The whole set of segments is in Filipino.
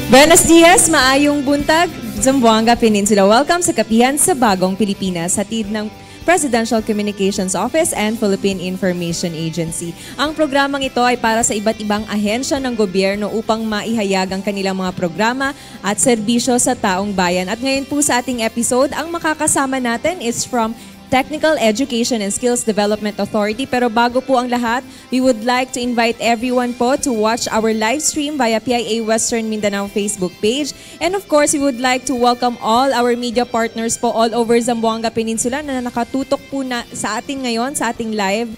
Buenos dias, maayong buntag, Zamboanga Peninsula. Welcome sa Kapihan sa Bagong Pilipinas, hatid ng Presidential Communications Office and Philippine Information Agency. Ang programang ito ay para sa iba't ibang ahensya ng gobyerno upang maihayag ang kanilang mga programa at serbisyo sa taong bayan. At ngayon po sa ating episode, ang makakasama natin is from Technical Education and Skills Development Authority. Pero bago po ang lahat, we would like to invite everyone po to watch our live stream via PIA Western Mindanao Facebook page. And of course, we would like to welcome all our media partners po all over Zamboanga Peninsula na nakatutok po na sa atin ngayon, sa ating live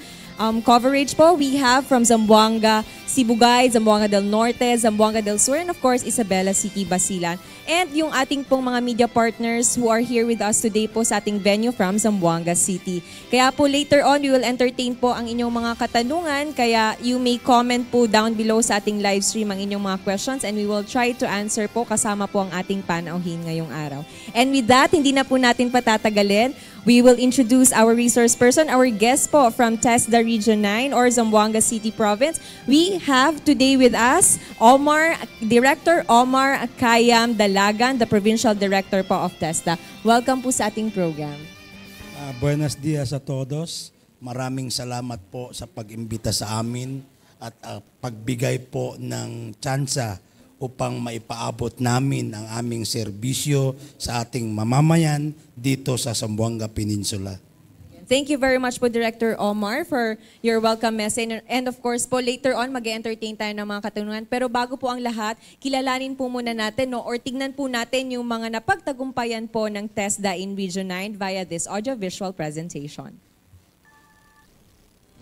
coverage po. We have from Zamboanga, Sibugay, Zamboanga del Norte, Zamboanga del Sur, and of course, Isabela City, Basilan. And yung ating pong mga media partners who are here with us today po sa ating venue from Zamboanga City. Kaya po later on, we will entertain po ang inyong mga katanungan. Kaya you may comment po down below sa ating live stream ang inyong mga questions and we will try to answer po kasama po ang ating panauhin ngayong araw. And with that, hindi na po natin patatagalin. We will introduce our resource person, our guest po from TESDA Region 9 or Zamboanga City Province. We have today with us Director Omar Kayam Dalagan, the Provincial Director po of TESDA. Welcome po sa ating program. Buenos dias a todos. Maraming salamat po sa pag-imbita sa amin at pagbigay po ng tsansa upang maipaabot namin ang aming serbisyo sa ating mamamayan dito sa Zamboanga Peninsula. Thank you very much po, Director Omar, for your welcome message. And of course po, later on, mag-entertain tayo ng mga katanungan. Pero bago po ang lahat, kilalanin po muna natin or tignan po natin yung mga napagtagumpayan po ng TESDA in Region 9 via this audiovisual presentation.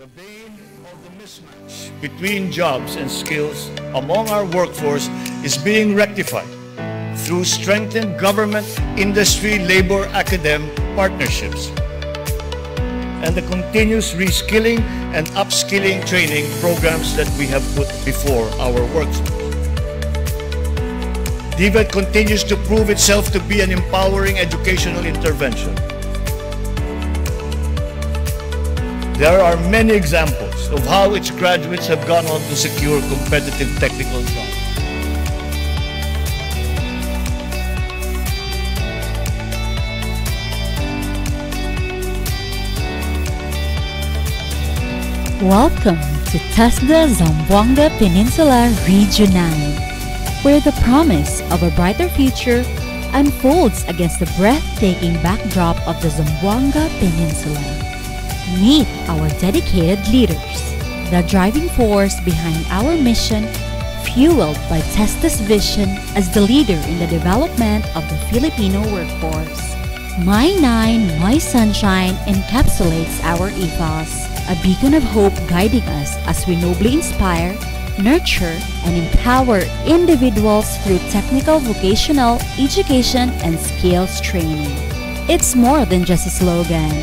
The bane of the mismatch between jobs and skills among our workforce is being rectified through strengthened government, industry, labor, academic partnerships and the continuous reskilling and upskilling training programs that we have put before our workforce. DVET continues to prove itself to be an empowering educational intervention. There are many examples of how its graduates have gone on to secure competitive technical jobs. Welcome to TESDA Zamboanga Peninsula Region 9, where the promise of a brighter future unfolds against the breathtaking backdrop of the Zamboanga Peninsula. Meet our dedicated leaders, the driving force behind our mission, fueled by TESDA's vision as the leader in the development of the Filipino workforce. My Nine, My Sunshine encapsulates our ethos, a beacon of hope guiding us as we nobly inspire, nurture, and empower individuals through technical vocational education and skills training. It's more than just a slogan.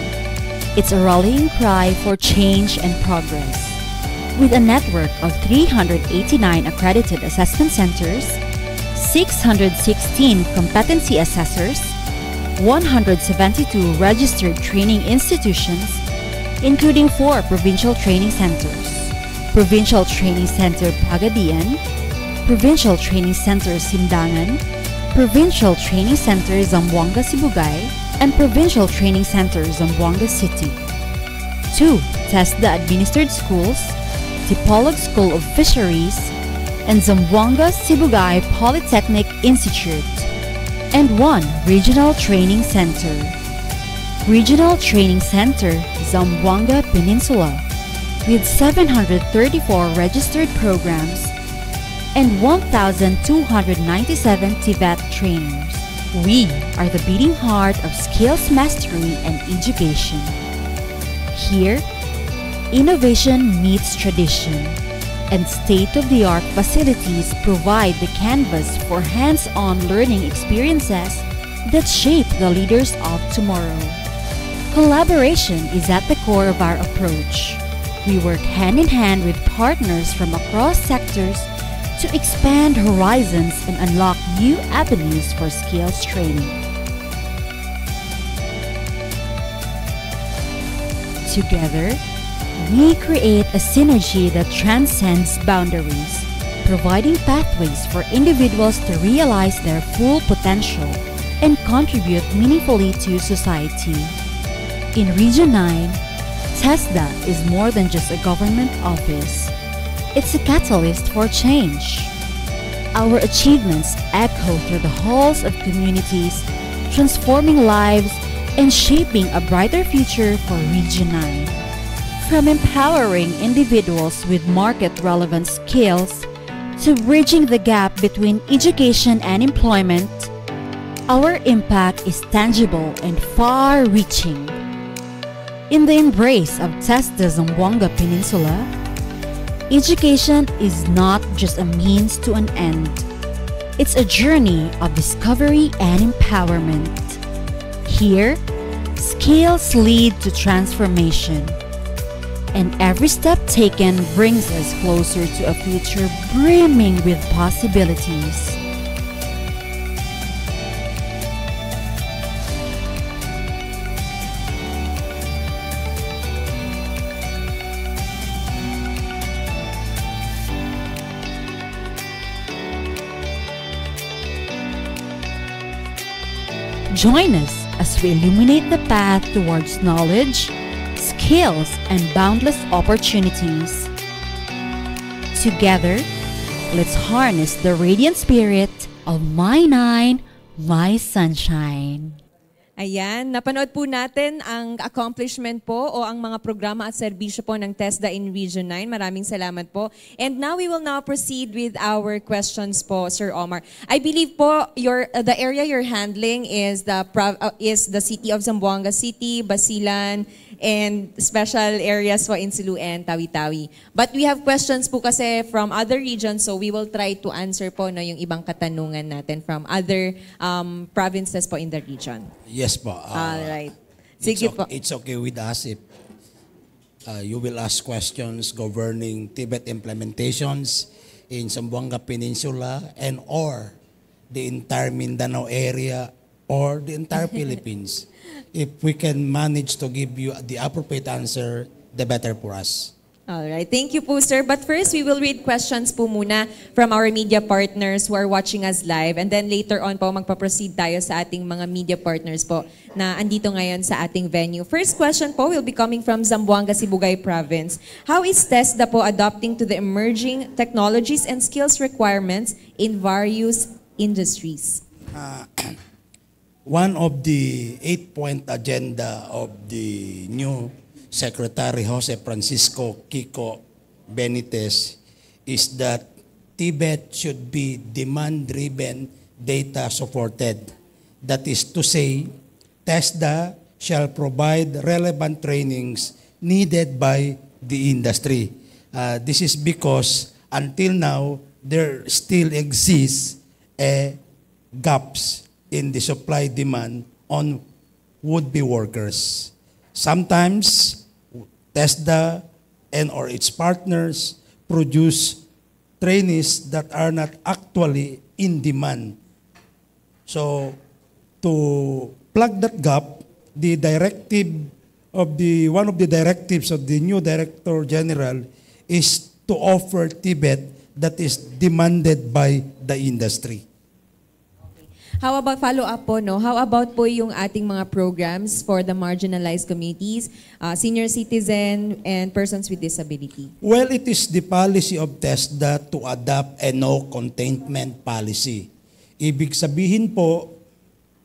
It's a rallying cry for change and progress. With a network of 389 accredited assessment centers, 616 competency assessors, 172 registered training institutions, including 4 provincial training centers: Provincial Training Center Pagadian, Provincial Training Center Sindangan, Provincial Training Center Zamboanga Sibugay, and Provincial Training Center Zamboanga City. 2 TESDA-administered schools, Tipolog School of Fisheries, and Zamboanga Sibugay Polytechnic Institute, and 1 Regional Training Center. Regional Training Center Zamboanga Peninsula, with 734 registered programs and 1,297 TVET trainers. We are the beating heart of skills mastery and education. Here, innovation meets tradition, and state-of-the-art facilities provide the canvas for hands-on learning experiences that shape the leaders of tomorrow. Collaboration is at the core of our approach. We work hand in hand with partners from across sectors to expand horizons and unlock new avenues for skills training. Together, we create a synergy that transcends boundaries, providing pathways for individuals to realize their full potential and contribute meaningfully to society. In Region 9, TESDA is more than just a government office. It's a catalyst for change. Our achievements echo through the halls of communities, transforming lives and shaping a brighter future for Region 9. From empowering individuals with market-relevant skills to bridging the gap between education and employment, our impact is tangible and far-reaching. In the embrace of TESDA Zamboanga Peninsula, education is not just a means to an end. It's a journey of discovery and empowerment. Here, skills lead to transformation, and every step taken brings us closer to a future brimming with possibilities. Join us as we illuminate the path towards knowledge, skills, and boundless opportunities. Together, let's harness the radiant spirit of My Nine, My Sunshine. Ayan, napanood po natin ang accomplishment po o ang mga programa at serbisyo po ng TESDA in Region 9. Maraming salamat po. And now we will now proceed with our questions po, Sir Omar. I believe po the area you're handling is the city of Zamboanga City, Basilan, and special areas po in Silu and Tawi-Tawi. But we have questions po kasi from other regions, so we will try to answer po yung ibang katanungan natin from other provinces po in the region. Yes po. Alright. Sige po. It's okay with us if you will ask questions governing Tibet implementations in Zamboanga Peninsula and or the entire Mindanao area or the entire Philippines. If we can manage to give you the appropriate answer, the better for us. Alright, thank you po, sir. But first, we will read questions po muna from our media partners who are watching us live. And then later on po, magpaproceed tayo sa ating mga media partners po na andito ngayon sa ating venue. First question po will be coming from Zamboanga, Sibugay Province. How is TESDA po adapting to the emerging technologies and skills requirements in various industries? One of the 8-point agenda of the new Secretary Jose Francisco Kiko Benitez is that Tibet should be demand-driven, data-supported. That is to say, TESDA shall provide relevant trainings needed by the industry. This is because until now, there still exists gaps in the supply-demand on would-be workers. Sometimes, TESDA and or its partners produce trainees that are not actually in demand. So, to plug that gap, the directive of one of the directives of the new Director General is to offer Tibet that is demanded by the industry. How about follow-up po, no? How about po yung ating mga programs for the marginalized communities, senior citizen, and persons with disability? Well, it is the policy of TESDA to adopt a no-containment policy. Ibig sabihin po,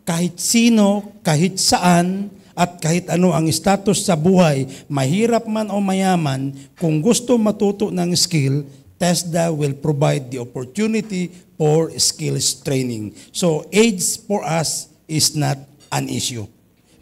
kahit sino, kahit saan, at kahit ano ang status sa buhay, mahirap man o mayaman, kung gusto matuto ng skill, TESDA will provide the opportunity for skills training. So age for us is not an issue.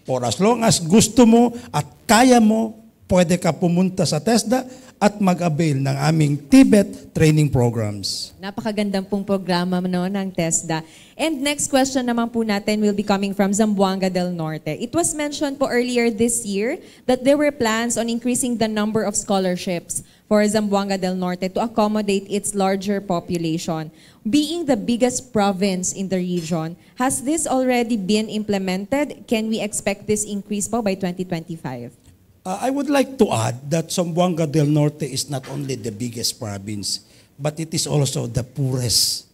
For as long as gusto mo at kaya mo, pwede ka pumunta sa TESDA at mag-avail ng aming Tibet training programs. Napakagandang pong programa ng TESDA. And next question naman po natin will be coming from Zamboanga del Norte. It was mentioned po earlier this year that there were plans on increasing the number of scholarships for Zamboanga del Norte to accommodate its larger population. Being the biggest province in the region, has this already been implemented? Can we expect this increase po by 2025? I would like to add that Zamboanga del Norte is not only the biggest province, but it is also the poorest.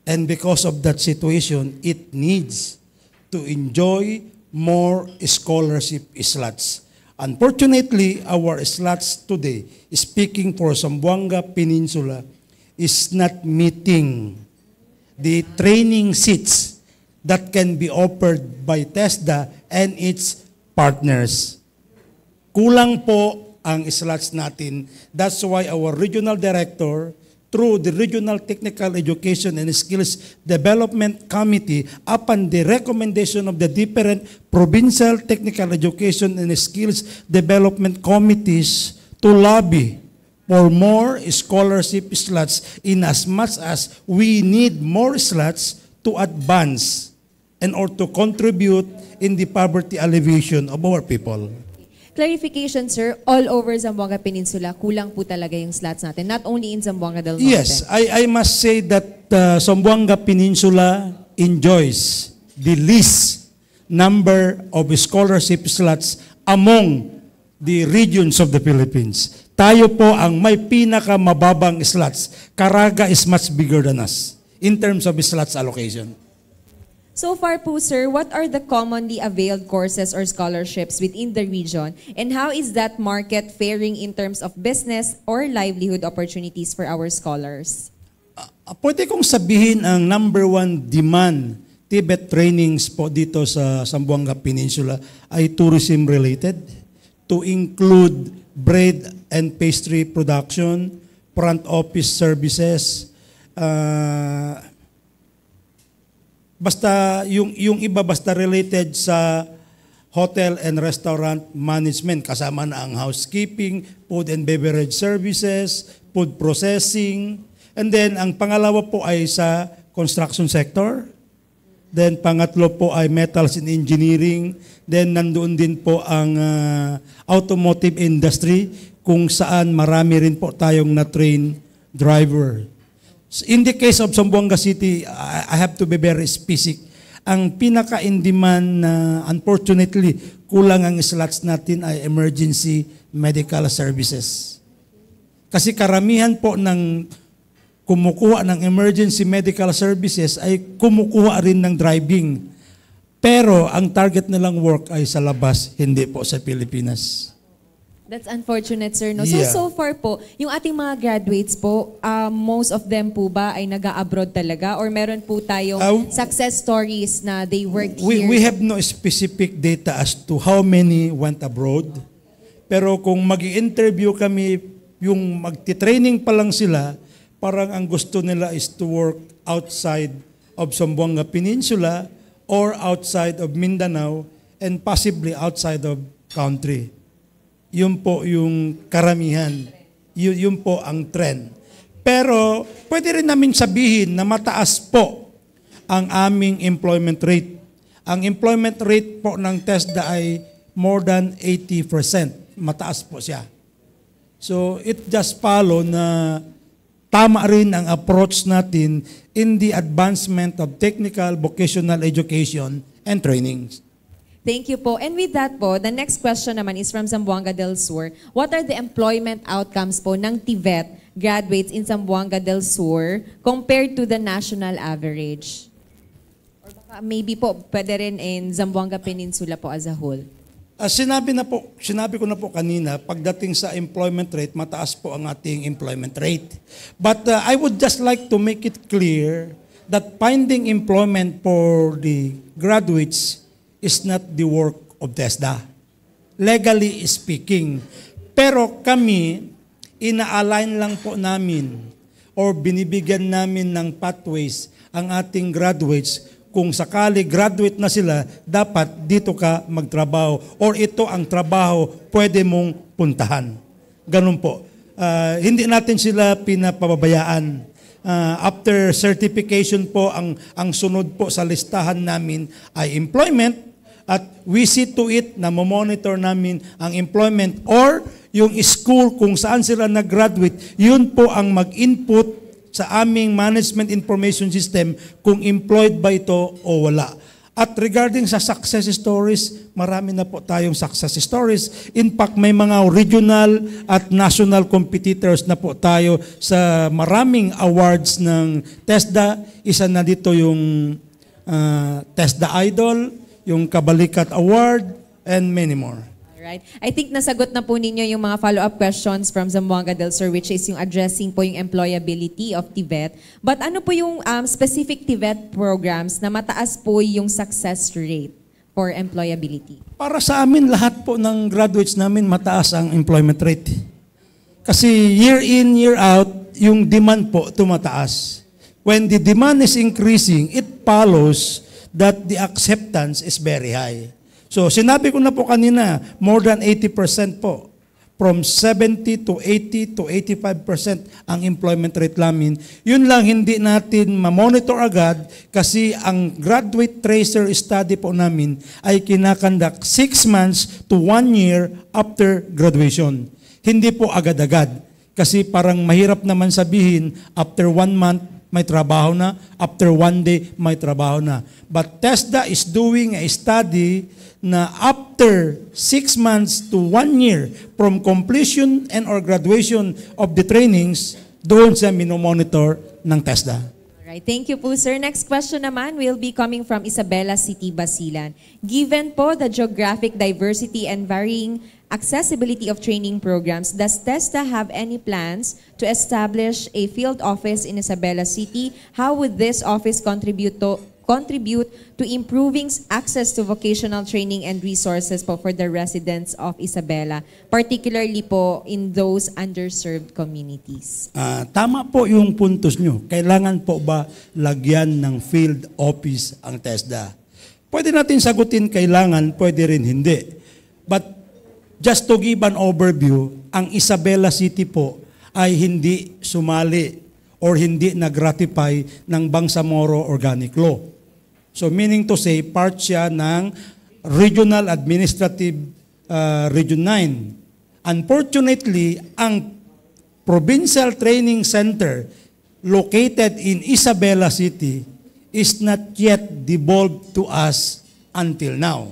And because of that situation, it needs to enjoy more scholarship slots. Unfortunately, our slots today, speaking for Zamboanga Peninsula, is not meeting the training seats that can be offered by TESDA and its partners. Kulang po ang slots natin. That's why our regional director, through the Regional Technical Education and Skills Development Committee, upon the recommendation of the different provincial technical education and skills development committees, to lobby for more scholarship slots in as much as we need more slots to advance and or to contribute in the poverty alleviation of our people. Clarification, sir, all over Zamboanga Peninsula, kulang po talaga yung slots natin, not only in Zamboanga del Norte. Yes, I must say that Zamboanga Peninsula enjoys the least number of scholarship slots among the regions of the Philippines. Tayo po ang may pinakamababang slots. Caraga is much bigger than us in terms of slots allocation. So far po, sir, what are the commonly availed courses or scholarships within the region, and how is that market faring in terms of business or livelihood opportunities for our scholars? Pwede kong sabihin ang number one demand Tibet trainings po dito sa Zamboanga Peninsula ay tourism related, to include bread and pastry production, front office services, basta yung iba basta related sa hotel and restaurant management, kasama na ang housekeeping, food and beverage services, food processing, and then ang pangalawa po ay sa construction sector, then pangatlo po ay metals and engineering, then nandoon din po ang automotive industry kung saan marami rin po tayong na-train driver. In the case of Zamboanga City, I have to be very specific. Ang pinaka-in-demand na unfortunately kulang ang slots natin ay emergency medical services. Kasi karamihan po ng kumukuha ng emergency medical services ay kumukuha rin ng driving. Pero ang target nilang work ay sa labas, hindi po sa Pilipinas. That's unfortunate, sir. No? Yeah. So far po, yung ating mga graduates po, most of them po ba ay nag-abroad talaga? Or meron po tayong success stories na they worked here? We have no specific data as to how many went abroad. Pero kung mag-i-interview kami, yung magti-training pa lang sila, parang ang gusto nila is to work outside of Zamboanga Peninsula or outside of Mindanao and possibly outside of country. Yun po yung karamihan. Yun po ang trend. Pero pwede rin namin sabihin na mataas po ang aming employment rate. Ang employment rate po ng TESDA ay more than 80%. Mataas po siya. So it just follow na tama rin ang approach natin in the advancement of technical vocational education and trainings. Thank you po. And with that po, the next question naman is from Zamboanga del Sur. What are the employment outcomes po ng TVET graduates in Zamboanga del Sur compared to the national average? Or baka maybe po, pwede rin in Zamboanga Peninsula po as a whole. Sinabi ko na po kanina, pagdating sa employment rate, mataas po ang ating employment rate. But I would just like to make it clear that finding employment for the graduates is not the work of TESDA, legally speaking. Pero kami, ina-align lang po namin or binibigyan namin ng pathways ang ating graduates. Kung sakali graduate na sila, dapat dito ka magtrabaho or ito ang trabaho pwede mong puntahan. Ganun po. Hindi natin sila pinapababayaan. After certification po, ang sunod po sa listahan namin ay employment. At we see to it na monitor namin ang employment or yung school kung saan sila nag-graduate, yun po ang mag-input sa aming management information system kung employed ba ito o wala. At regarding sa success stories, marami na po tayong success stories. In fact, may mga regional at national competitors na po tayo sa maraming awards ng TESDA. Isa na dito yung TESDA Idol, yung Kabalikat Award, and many more. Right. I think nasagot na po ninyo yung mga follow-up questions from Zamboanga del Sur, which is yung addressing po yung employability of TVET. But ano po yung specific TVET programs na mataas po yung success rate for employability? Para sa amin, lahat po ng graduates namin mataas ang employment rate. Kasi year in, year out, yung demand po tumataas. When the demand is increasing, it follows that the acceptance is very high. So, sinabi ko na po kanina, more than 80% po. From 70 to 80 to 85% ang employment rate namin. Yun lang hindi natin ma-monitor agad kasi ang graduate tracer study po namin ay kinakandak 6 months to 1 year after graduation. Hindi po agad-agad. Kasi parang mahirap naman sabihin, after 1 month, may trabaho na. After 1 day, may trabaho na. But TESDA is doing a study na after 6 months to 1 year from completion and or graduation of the trainings, doon sa minomonitor ng TESDA. Alright, thank you po, sir. Next question naman will be coming from Isabela City, Basilan. Given po the geographic diversity and varying accessibility of training programs, does TESDA have any plans to establish a field office in Isabela City? How would this office contribute to improving access to vocational training and resources po for the residents of Isabela, particularly po in those underserved communities? Tama po yung puntos nyo. Kailangan po ba lagyan ng field office ang TESDA? Pwede natin sagutin kailangan, pwede rin hindi. But just to give an overview, ang Isabela City po ay hindi sumali or hindi nag-ratify ng Bangsamoro Organic Law. So meaning to say, part siya ng Regional Administrative Region 9. Unfortunately, ang Provincial Training Center located in Isabela City is not yet devolved to us until now.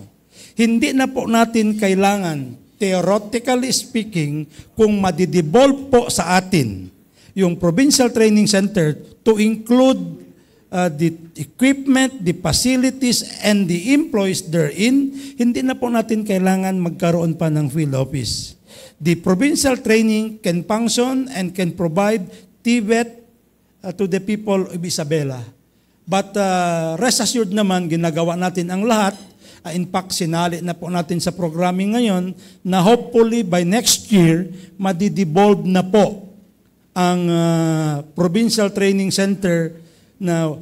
Hindi na po natin kailangan, theoretically speaking, kung madidevolve po sa atin yung Provincial Training Center to include the equipment, the facilities, and the employees therein, hindi na po natin kailangan magkaroon pa ng field office. The provincial training can function and can provide TVET to the people of Isabela. But rest assured naman, ginagawa natin ang lahat. In fact, sinali na po natin sa programming ngayon na hopefully by next year, madidevolve na po ang Provincial Training Center na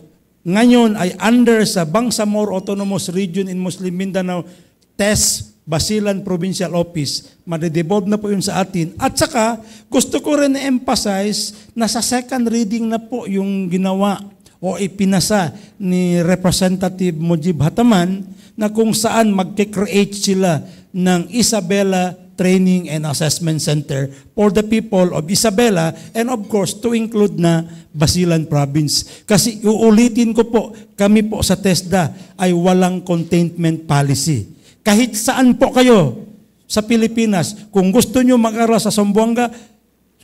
ngayon ay under sa Bangsamoro Autonomous Region in Muslim Mindanao TES Basilan Provincial Office. Madidevolve na po yun sa atin. At saka, gusto ko rin na-emphasize na sa second reading na po yung ginawa o ipinasa ni Representative Mujib Hataman na kung saan mag-create sila ng Isabela Training and Assessment Center for the people of Isabela and of course to include na Basilan Province. Kasi uulitin ko po, kami po sa TESDA ay walang containment policy. Kahit saan po kayo sa Pilipinas, kung gusto nyo mag-aral sa Zamboanga,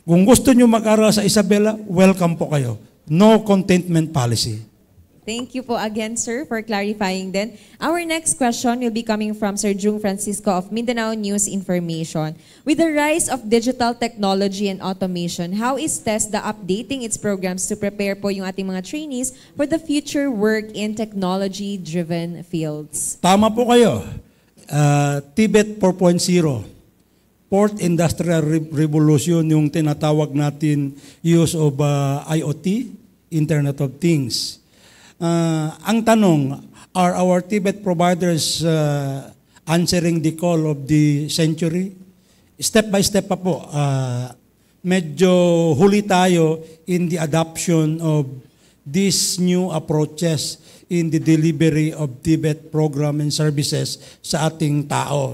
kung gusto nyo mag-aral sa Isabela, welcome po kayo. No containment policy. Thank you po again, sir, for clarifying then. Our next question will be coming from Sir Jung Francisco of Mindanao News Information. With the rise of digital technology and automation, how is TESDA updating its programs to prepare po yung ating mga trainees for the future work in technology-driven fields? Tama po kayo. TVET 4.0, Fourth Industrial Revolution, yung tinatawag natin use of IoT, Internet of Things. Ang tanong, are our TVET providers answering the call of the century? Step by step pa po. Medyo huli tayo in the adoption of these new approaches in the delivery of TVET program and services sa ating tao,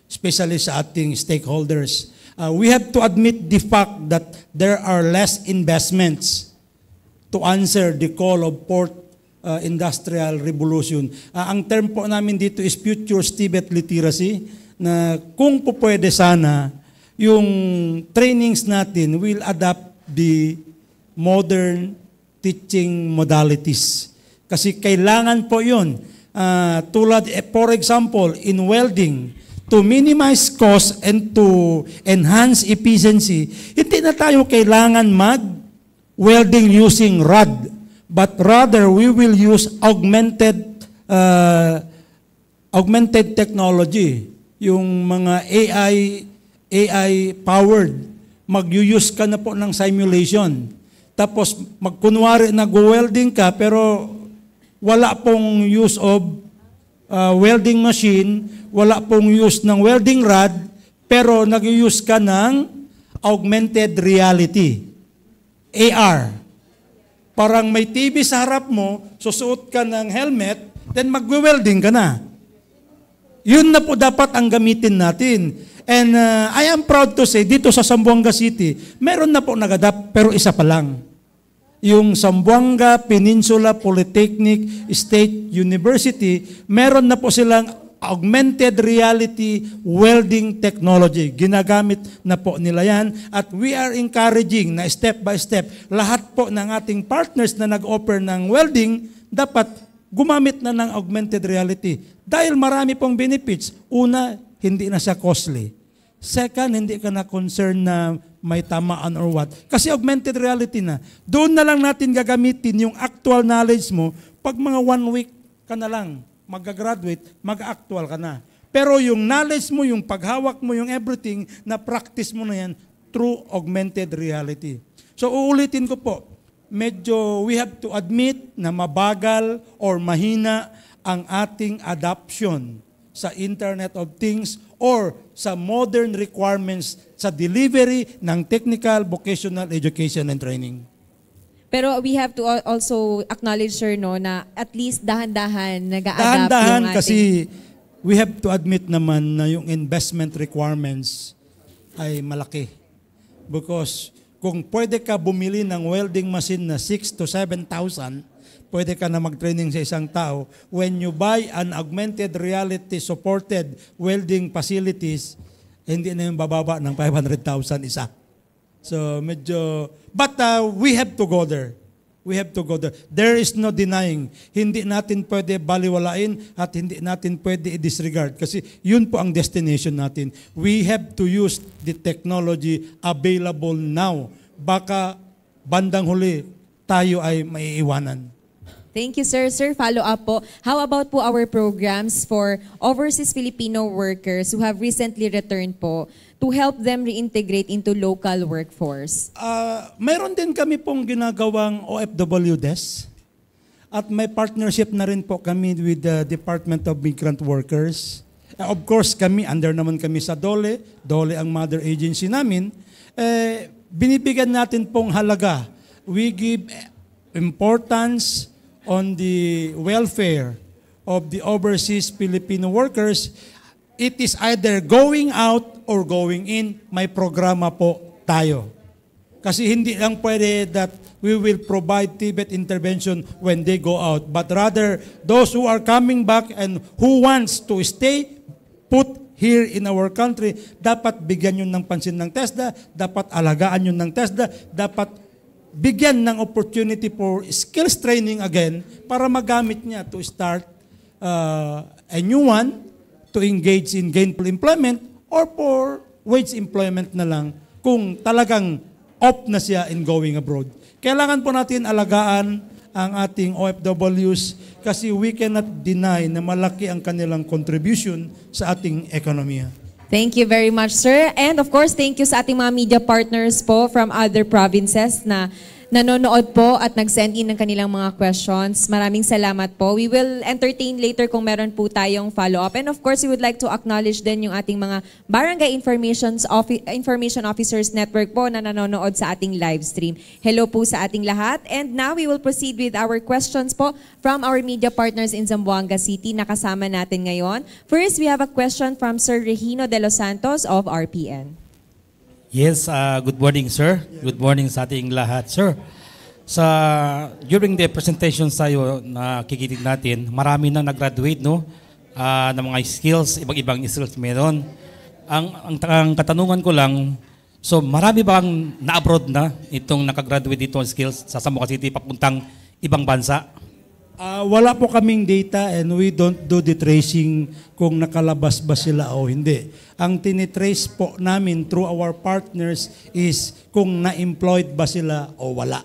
especially sa ating stakeholders. We have to admit the fact that there are less investments to answer the call of fourth industrial revolution. Ang term po namin dito is future Tibet literacy, na kung po pwede sana, yung trainings natin will adapt the modern teaching modalities. Kasi kailangan po yun. Tulad, for example, in welding, to minimize cost and to enhance efficiency, hindi na tayo kailangan mag-welding using rod, but rather we will use augmented technology, yung mga AI-powered. Mag-use ka na po ng simulation. Tapos magkunwari nag-welding ka pero wala pong use of welding machine, wala pong use ng welding rod, pero nag-use ka ng augmented reality, AR. Parang may TV sa harap mo, susuot ka ng helmet, then mag-welding ka na. Yun na po dapat ang gamitin natin. And I am proud to say, dito sa Zamboanga City, meron na po nag-adapt, pero isa pa lang. Yung Zamboanga Peninsula Polytechnic State University, meron na po silang augmented reality welding technology. Ginagamit na po nila yan at we are encouraging na step by step, lahat po ng ating partners na nag-offer ng welding, dapat gumamit na ng augmented reality. Dahil marami pong benefits. Una, hindi na siya costly. Second, hindi ka na concerned na may tamaan or what. Kasi augmented reality na. Doon na lang natin gagamitin yung actual knowledge mo. Pag mga 1 week ka na lang, mag-graduate, mag-actual ka na. Pero yung knowledge mo, yung paghawak mo, yung everything, na practice mo na yan through augmented reality. So uulitin ko po, medyo we have to admit na mabagal or mahina ang ating adoption sa Internet of Things or sa modern requirements sa delivery ng technical, vocational education and training. Pero we have to also acknowledge, sir, no, na at least dahan-dahan nag-a-adapt Dahan-dahan yung ating... kasi we have to admit naman na yung investment requirements ay malaki. Because kung pwede ka bumili ng welding machine na 6,000 to 7,000, pwede ka na mag-training sa isang tao. When you buy an augmented reality supported welding facilities, hindi na yung bababa ng 500,000 isa. So medyo, but we have to go there. We have to go there. There is no denying. Hindi natin pwede baliwalain at hindi natin pwede i-disregard kasi yun po ang destination natin. We have to use the technology available now. Baka bandang huli tayo ay maiiwanan. Thank you, sir. Sir, follow up po. How about po our programs for overseas Filipino workers who have recently returned po to help them reintegrate into local workforce? Mayroon din kami pong ginagawang OFW desk at may partnership na rin po kami with the Department of Migrant Workers. Of course, under naman kami sa DOLE. DOLE ang mother agency namin. Binibigyan natin pong halaga. We give importance on the welfare of the overseas Filipino workers. It is either going out or going in. May programa po tayo. Kasi hindi lang pwede that we will provide Tibet intervention when they go out, but rather those who are coming back and who wants to stay put here in our country, dapat bigyan yun ng pansin ng TESDA, dapat alagaan yun ng TESDA, dapat bigyan ng opportunity for skills training again para magamit niya to start a new one, to engage in gainful employment or for wage employment na lang kung talagang off na siya in going abroad. Kailangan po natin alagaan ang ating OFWs kasi we cannot deny na malaki ang kanilang contribution sa ating ekonomiya. Thank you very much, sir. And of course, thank you sa ating mga media partners po from other provinces na nanonood po at nag-send in ng kanilang mga questions. Maraming salamat po. We will entertain later kung meron po tayong follow-up. And of course, we would like to acknowledge din yung ating mga Barangay Information Officers Network po na nanonood sa ating live stream. Hello po sa ating lahat. And now, we will proceed with our questions po from our media partners in Zamboanga City na kasama natin ngayon. First, we have a question from Sir Regino de los Santos of RPN. Yes, good morning, sir. Good morning sa ating lahat, sir. during the presentations tayo na kikitig natin, marami na nag-graduate, no? Ng mga skills, ibang-ibang skills meron. Ang katanungan ko lang, so marami bang na-abroad na itong nakagraduate dito ng skills sa Zamboanga City papuntang ibang bansa? Wala po kaming data and we don't do the tracing kung nakalabas ba sila o hindi. Ang tinitrace po namin through our partners is kung na-employed ba sila o wala.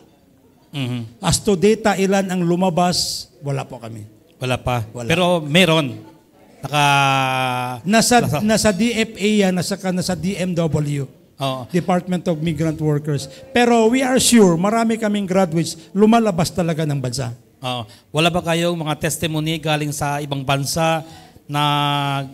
Mhm. As to data, ilan ang lumabas, wala po kami. Wala pa. Wala. Pero meron. Nasa DFA yan, nasa DMW. Oo. Department of Migrant Workers. Pero we are sure, marami kaming graduates, lumalabas talaga ng bansa. Oo. Wala ba kayong mga testimony galing sa ibang bansa na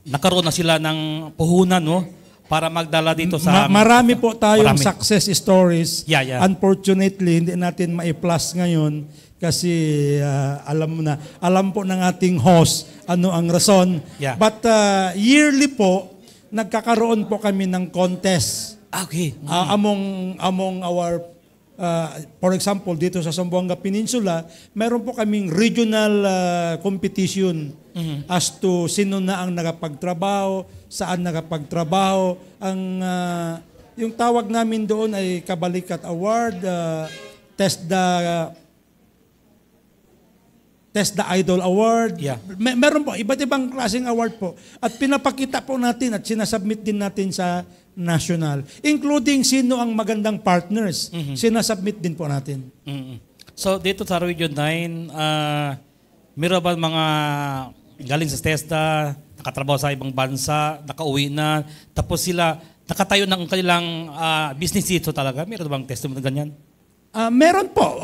nakaroon na sila ng puhunan, no? Para magdala dito sa... Marami po tayong Marami. success stories. Yeah. Unfortunately, hindi natin mai-plus ngayon kasi alam po ng ating host ano ang rason. Yeah. But yearly po, nagkakaroon po kami ng contest Okay. among our for example, dito sa Zamboanga Peninsula, meron po kaming regional competition as to sino na ang nakapagtrabaho, saan nakapagtrabaho. Yung tawag namin doon ay Kabalikat Award, TESDA Idol Award. Yeah. Meron po, iba't ibang klaseng award po. At pinapakita po natin at sinasubmit din natin sa national. Including sino ang magandang partners. Sinasubmit din po natin. Mhm. So dito sa Region 9, meron ba mga galing sa TESDA, nakatrabaho sa ibang bansa, nakauwi na, tapos sila nakatayo ng kanilang business dito talaga? Meron bang testimony ganyan? Meron po.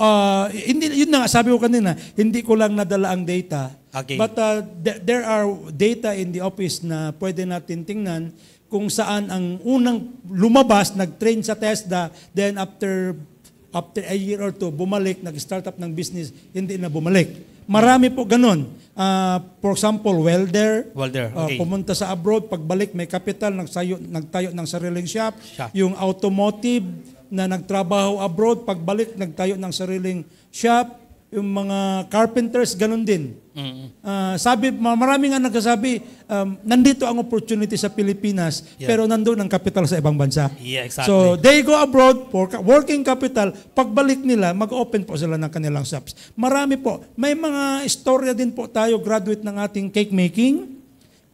Yun na nga, sabi ko kanina, hindi ko lang nadala ang data. Okay. But there are data in the office na pwede natin tingnan kung saan ang unang lumabas, nag-train sa TESDA, then after a year or two, bumalik, nag-start up ng business, hindi na bumalik. Marami po ganun. For example, welder, Okay. pumunta sa abroad, pagbalik may capital, nagtayo ng sariling shop. Yung automotive na nagtrabaho abroad, pagbalik nagtayo ng sariling shop. Yung mga carpenters, ganun din. Marami nga nagsasabi, nandito ang opportunity sa Pilipinas, pero nandun ang capital sa ibang bansa. Yeah, exactly. So, they go abroad for working capital. Pagbalik nila, mag-open po sila ng kanilang shops. Marami po. May mga istorya din po tayo, graduate ng ating cake making,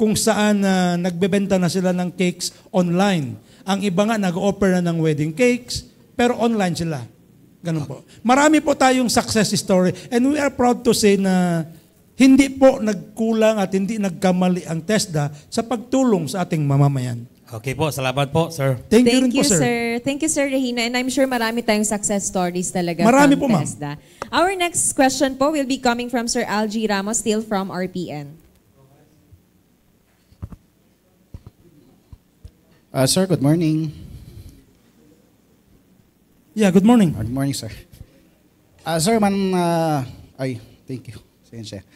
kung saan nagbebenta na sila ng cakes online. Ang iba nga nag-offer na ng wedding cakes, pero online sila. Ganun po. Marami po tayong success story and we are proud to say na hindi po nagkulang at hindi nagkamali ang TESDA sa pagtulong sa ating mamamayan. Okay po, salamat po, sir. Thank you rin po, sir. Thank you, Sir Regina. And I'm sure marami tayong success stories talaga Marami from po, ma'am. TESDA. Our next question po will be coming from Sir Algie Ramos, still from RPN. Sir, good morning. Yeah, good morning. Good morning, sir. Sir, thank you. Sensya.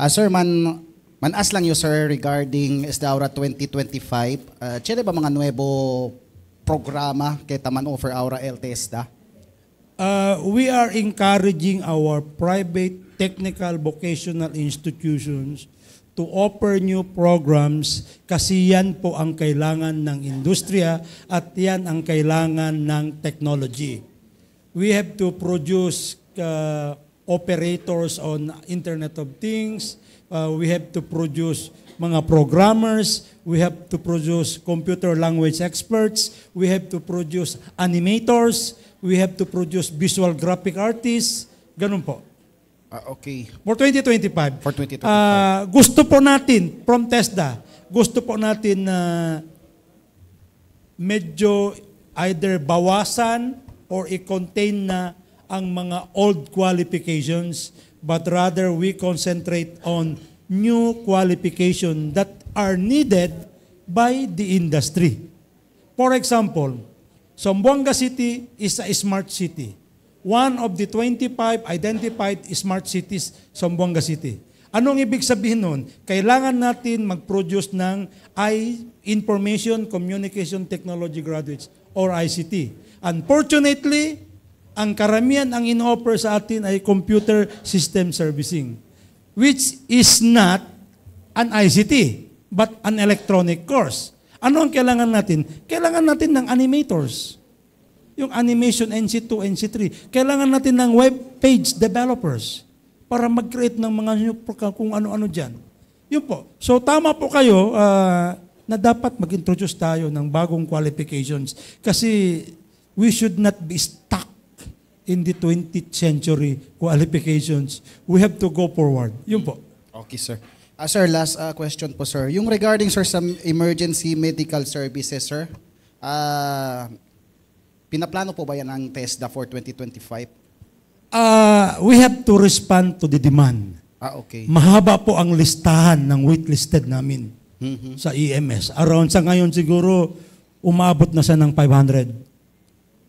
Sir, manas lang you, sir, regarding Estaura 2025. Chile ba mga nuevo programa kay taman offer Aura LTSDA? We are encouraging our private technical vocational institutions to offer new programs kasi yan po ang kailangan ng industriya at yan ang kailangan ng technology. We have to produce operators on Internet of Things. We have to produce mga programmers. We have to produce computer language experts. We have to produce animators. We have to produce visual graphic artists. Ganun po. Okay. For 2025. For 2025. Gusto po natin, from TESDA, gusto po natin na medyo either bawasan or i-contain na ang mga old qualifications, but rather we concentrate on new qualifications that are needed by the industry. For example, Zamboanga City is a smart city. One of the 25 identified smart cities, Zamboanga City. Anong ibig sabihin nun? Kailangan natin mag-produce ng Information Communication Technology graduates or ICT. Unfortunately, ang karamihan ang in-offer sa atin ay computer system servicing, which is not an ICT, but an electronic course. Ano ang kailangan natin? Kailangan natin ng animators. Yung animation NC2, NC3. Kailangan natin ng web page developers para mag-create ng mga kung ano-ano dyan. Yun po. So tama po kayo na dapat mag-introduce tayo ng bagong qualifications kasi we should not be stuck in the 20th century qualifications. We have to go forward. Yun po. Okay, sir. Sir, last question po, sir. Yung regarding, sir, some emergency medical services, sir, pinaplano po ba yan ang TESDA for 2025? We have to respond to the demand. Okay. Mahaba po ang listahan ng waitlisted namin sa EMS. Around sa ngayon siguro, umabot na siya ng 500.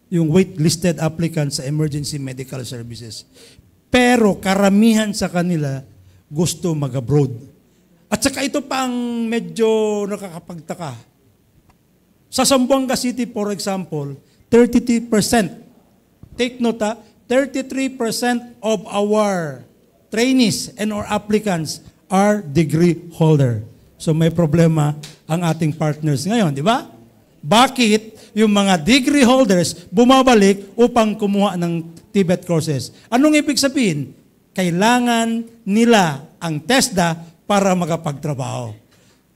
Yung waitlisted applicants sa emergency medical services. Pero karamihan sa kanila gusto mag-abroad. At saka ito pa ang medyo nakakapagtaka. Sa Zamboanga City, for example, 33%. Take note, 33% of our trainees and our applicants are degree holder. So may problema ang ating partners ngayon, di ba? Bakit yung mga degree holders bumabalik upang kumuha ng TVET courses? Anong ibig sabihin? Kailangan nila ang TESDA para makapagtrabaho.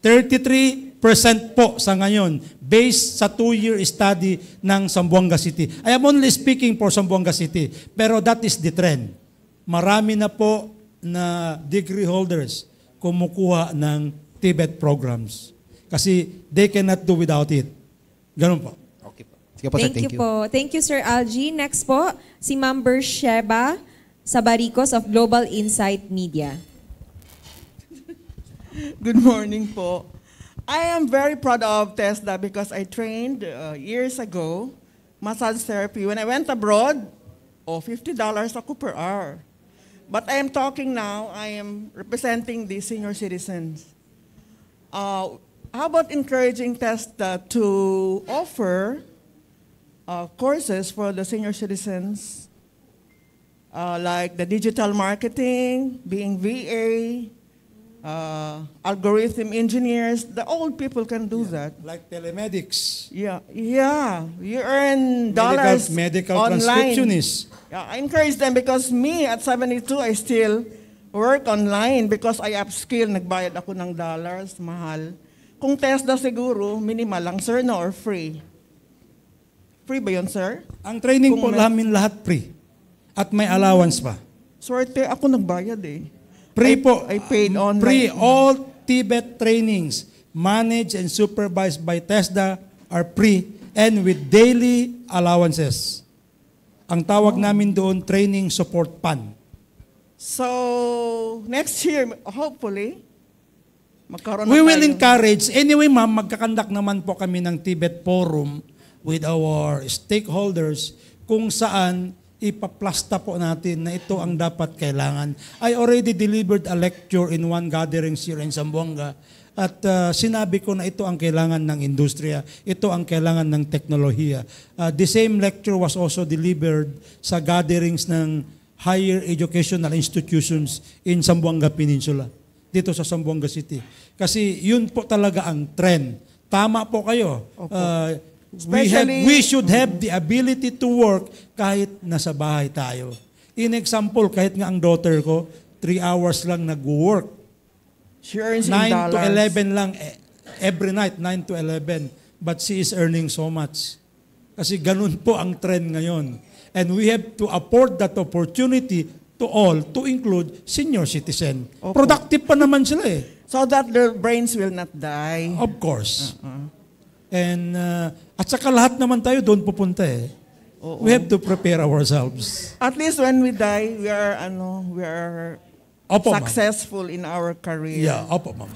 33% po sa ngayon based sa 2-year study ng Zamboanga City. I am only speaking for Zamboanga City, pero that is the trend. Marami na po na degree holders kumukuha ng TVET programs kasi they cannot do without it. Ganun po. Okay po. Sige po, sir. Thank you po. Thank you, Sir Algie. Next po, si Ma'am Bersheba Sabaricos of Global Insight Media. Good morning po. I am very proud of TESDA because I trained years ago, massage therapy. When I went abroad, $50 ako per hour. But I am talking now, I am representing the senior citizens. How about encouraging TESDA to offer courses for the senior citizens, like the digital marketing, being VA, algorithm engineers? The old people can do that. Like telemedics. Yeah. You earn dollars medical online. transcriptionists. Yeah, I encourage them because me at 72, I still work online because I upskill. Nagbayad ako ng dollars, mahal. Kung TESDA siguro, minimal lang, sir, no, or free? Free ba yun, sir? Ang training po namin lahat free. At may allowance pa. Swerte, ako nagbayad eh. Free po. I paid online. Free. All TVET trainings managed and supervised by TESDA are free and with daily allowances. Ang tawag namin doon, training support fund. So, next year, hopefully, magkaroon We na will tayo. encourage. Anyway, ma'am, magkakandak naman po kami ng TVET forum with our stakeholders kung saan ipaplasta po natin na ito ang dapat kailangan. I already delivered a lecture in one gathering here in Zamboanga at sinabi ko na ito ang kailangan ng industriya, ito ang kailangan ng teknolohiya. The same lecture was also delivered sa gatherings ng higher educational institutions in Zamboanga Peninsula, dito sa Zamboanga City. Kasi yun po talaga ang trend. Tama po kayo. We should have the ability to work kahit nasa bahay tayo. In example, kahit nga ang daughter ko, 3 hours lang nag-work. She earns in 9 to dollars. 11 lang every night, 9 to 11. But she is earning so much. Kasi ganun po ang trend ngayon. And we have to afford that opportunity to all, to include senior citizen. Opo. Productive pa naman sila eh. So that their brains will not die. Of course. And at saka lahat naman tayo doon pupunta eh. Oo. We have to prepare ourselves. At least when we die, we are Opo, ma'am. successful in our career. Yeah, opo, ma'am.